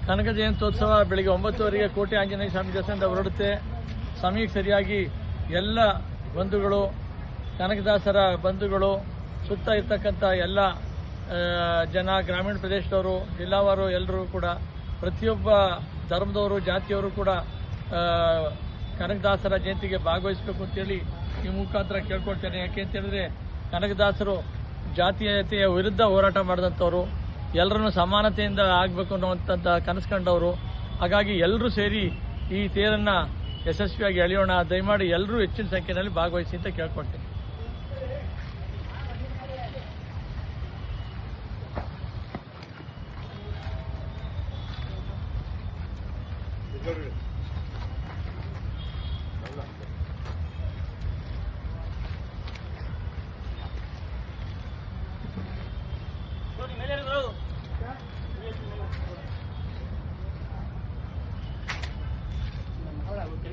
ಕನಕ ಜಯಂತ್ಯೋತ್ಸವ ಬೆಳಿಗ್ಗೆ 9:30ಗೆ ಕೋಟೆ ಆಂಜನೇಯ ಸ್ವಾಮಿ ದೇವಸ್ಥಾನದಿಂದ ಹೊರಡುತ್ತೆ. ಸಮಯಕ್ಕೆ ಸರಿಯಾಗಿ ಎಲ್ಲ ಬಂಧುಗಳು, ಕನಕದಾಸರ ಬಂಧುಗಳು, ಸುತ್ತ ಇರ್ತಕ್ಕಂಥ ಎಲ್ಲ ಜನ, ಗ್ರಾಮೀಣ ಪ್ರದೇಶದವರು, ಜಿಲ್ಲಾವಾರು ಎಲ್ಲರೂ ಕೂಡ, ಪ್ರತಿಯೊಬ್ಬ ಧರ್ಮದವರು, ಜಾತಿಯವರು ಕೂಡ ಕನಕದಾಸರ ಜಯಂತಿಗೆ ಭಾಗವಹಿಸಬೇಕು ಅಂತೇಳಿ ಈ ಮುಖಾಂತರ ಕೇಳ್ಕೊಳ್ತೇನೆ. ಯಾಕೆ ಅಂತ ಹೇಳಿದ್ರೆ ಕನಕದಾಸರು ಜಾತೀಯತೆಯ ವಿರುದ್ಧ ಹೋರಾಟ ಮಾಡಿದಂಥವ್ರು, ಎಲ್ಲರನ್ನು ಸಮಾನತೆಯಿಂದ ಆಗಬೇಕು ಅನ್ನುವಂಥ ಕನಸು ಕಂಡವರು. ಹಾಗಾಗಿ ಎಲ್ಲರೂ ಸೇರಿ ಈ ತೇರನ್ನು ಯಶಸ್ವಿಯಾಗಿ ಎಳೆಯೋಣ. ದಯಮಾಡಿ ಎಲ್ಲರೂ ಹೆಚ್ಚಿನ ಸಂಖ್ಯೆಯಲ್ಲಿ ಭಾಗವಹಿಸಿ ಅಂತ ಕೇಳ್ಕೊಳ್ತೇನೆ. Ahora, porque